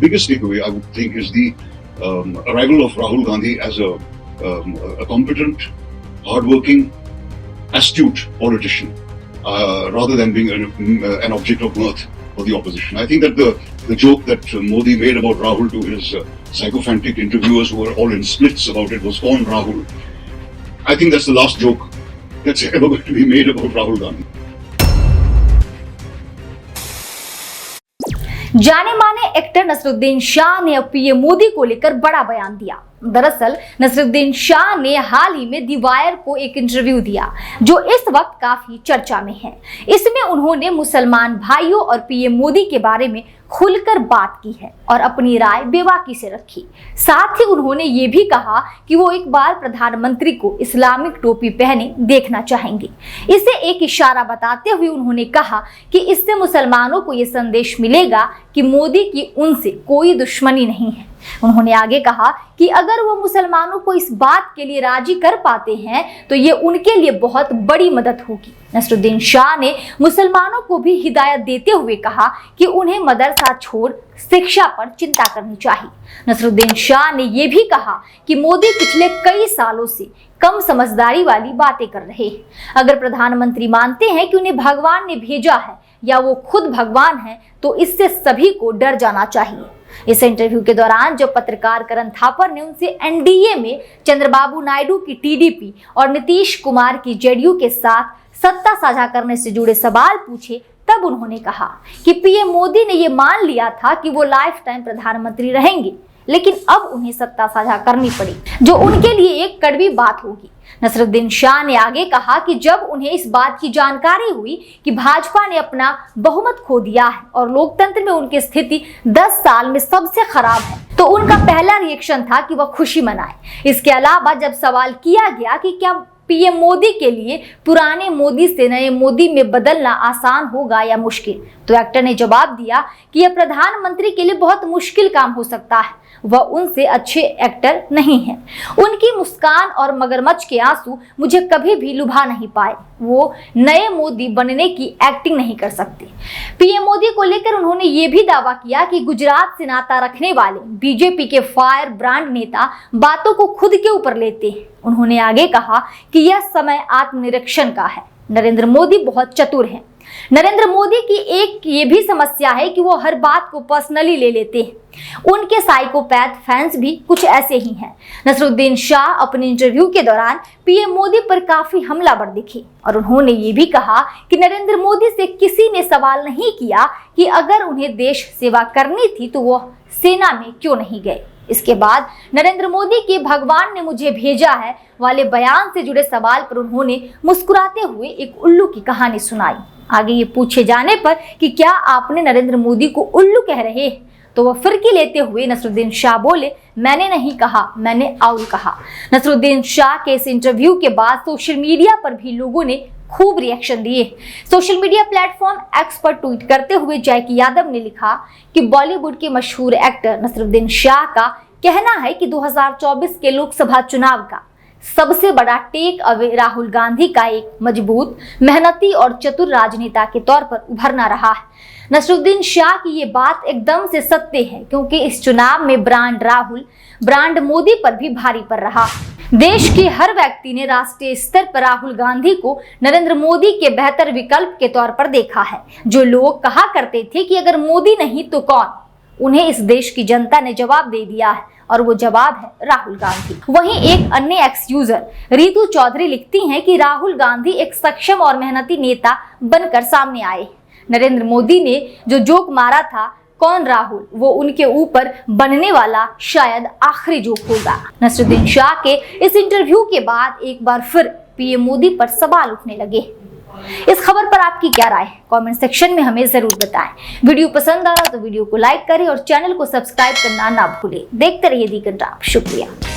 biggest takeaway, I would think, is the arrival of Rahul Gandhi as a competent, hardworking, astute politician, rather than being an object of mirth for the opposition. I think that the joke that Modi made about Rahul to his sycophantic interviewers who were all in splits about it was on Rahul. I think that's the last joke that's ever going to be made about Rahul Gandhi. जाने माने actor Nasruddin Shah ने अब PM Modi को लेकर बड़ा बयान दिया। दरअसल नसरुद्दीन शाह ने हाल ही में दी वायर को एक इंटरव्यू दिया जो इस वक्त काफी चर्चा में है। इसमें उन्होंने मुसलमान भाइयों और पीएम मोदी के बारे में खुलकर बात की है और अपनी राय बेबाकी से रखी। साथ ही उन्होंने ये भी कहा कि वो एक बार प्रधानमंत्री को इस्लामिक टोपी पहने देखना चाहेंगे। इसे एक इशारा बताते हुए उन्होंने कहा कि इससे मुसलमानों को ये संदेश मिलेगा कि मोदी की उनसे कोई दुश्मनी नहीं है। उन्होंने आगे कहा कि अगर वो मुसलमानों को इस बात के लिए राजी कर पाते हैं तो ये उनके लिए बहुत बड़ी मदद होगी। नसरुद्दीन शाह ने मुसलमानों को भी हिदायत देते हुए कहा कि उन्हें मदरसा छोड़ शिक्षा पर चिंता करनी चाहिए। नसरुद्दीन शाह ने यह भी कहा कि मोदी पिछले कई सालों से कम समझदारी वाली बातें कर रहे हैं। अगर प्रधानमंत्री मानते हैं कि उन्हें भगवान ने भेजा है या वो खुद भगवान है तो इससे सभी को डर जाना चाहिए। इस इंटरव्यू के दौरान जब पत्रकार करण थापर ने उनसे एनडीए में चंद्रबाबू नायडू की टीडीपी और नीतीश कुमार की जेडीयू के साथ सत्ता साझा करने से जुड़े सवाल पूछे तब उन्होंने कहा कि पीएम मोदी ने ये मान लिया था कि वो लाइफ टाइम प्रधानमंत्री रहेंगे, लेकिन अब उन्हें सत्ता साझा करनी पड़ी जो उनके लिए एक कड़वी बात होगी। नसरुद्दीन शाह ने आगे कहा कि जब उन्हें इस बात की जानकारी हुई कि भाजपा ने अपना बहुमत खो दिया है और लोकतंत्र में उनकी स्थिति 10 साल में सबसे खराब है तो उनका पहला रिएक्शन था कि वह खुशी मनाए। इसके अलावा जब सवाल किया गया कि क्या पीएम मोदी के लिए पुराने मोदी से नए मोदी में बदलना आसान होगा या मुश्किल, तो एक्टर ने जवाब दिया कि यह प्रधानमंत्री के लिए बहुत मुश्किल काम हो सकता है। वह उनसे अच्छे एक्टर नहीं हैं। उनकी मुस्कान और मगरमच्छ के आंसू मुझे कभी भी लुभा नहीं पाए। वो नए मोदी बनने की एक्टिंग नहीं कर सकते। पीएम मोदी को लेकर उन्होंने ये भी दावा किया कि गुजरात से नाता रखने वाले बीजेपी के फायर ब्रांड नेता बातों को खुद के ऊपर लेते हैं। उन्होंने आगे कहा कि यह समय आत्मनिरीक्षण का है। नरेंद्र मोदी बहुत चतुर हैं। नरेंद्र मोदी की एक ये भी समस्या है कि वो हर बात को पर्सनली ले लेते हैं। उनके साइकोपैथ फैंस भी कुछ ऐसे ही हैं। नसरुद्दीन शाह अपने इंटरव्यू के दौरान पीएम मोदी पर काफी हमलावर दिखे और उन्होंने ये भी कहा कि नरेंद्र मोदी से किसी ने सवाल नहीं किया कि अगर उन्हें देश सेवा करनी थी तो वो सेना में क्यों नहीं गए। इसके बाद नरेंद्र मोदी के भगवान ने मुझे भेजा है वाले बयान से जुड़े सवाल पर उन्होंने मुस्कुराते हुए एक उल्लू की कहानी सुनाई। आगे ये पूछे जाने पर कि क्या आपने नरेंद्र मोदी को उल्लू कह रहे हैं तो वह फिरकी लेते हुए नसरुद्दीन शाह बोले, मैंने नहीं कहा, मैंने आउल कहा। नसरुद्दीन शाह के इस इंटरव्यू के बाद सोशल मीडिया पर भी लोगों ने खूब रिएक्शन दिए। सोशल मीडिया प्लेटफॉर्म एक्स पर ट्वीट करते हुए जैकी यादव ने लिखा कि बॉलीवुड के मशहूर एक्टर नसरुद्दीन शाह का कहना है कि 2024 के लोकसभा चुनाव का सबसे बड़ा टेक अवे राहुल गांधी का एक मजबूत, मेहनती और चतुर राजनेता के तौर पर उभरना रहा है। नसरुद्दीन शाह की ये बात एकदम से सत्य है क्योंकि इस चुनाव में ब्रांड राहुल ब्रांड मोदी पर भी भारी पड़ रहा। देश के हर व्यक्ति ने राष्ट्रीय स्तर पर राहुल गांधी को नरेंद्र मोदी के बेहतर विकल्प के तौर पर देखा है। जो लोग कहा करते थे कि अगर मोदी नहीं तो कौन, उन्हें इस देश की जनता ने जवाब दे दिया है और वो जवाब है राहुल गांधी। वहीं एक अन्य एक्स यूजर रितु चौधरी लिखती हैं कि राहुल गांधी एक सक्षम और मेहनती नेता बनकर सामने आए। नरेंद्र मोदी ने जो जोक मारा था कौन राहुल, वो उनके ऊपर बनने वाला शायद आखिरी जोक होगा। नसरुद्दीन शाह के इस इंटरव्यू के बाद एक बार फिर पीएम मोदी पर सवाल उठने लगे। इस खबर पर आपकी क्या राय है? कमेंट सेक्शन में हमें जरूर बताएं। वीडियो पसंद आया तो वीडियो को लाइक करें और चैनल को सब्सक्राइब करना ना भूलें। देखते रहिए दी कंट्राप। शुक्रिया।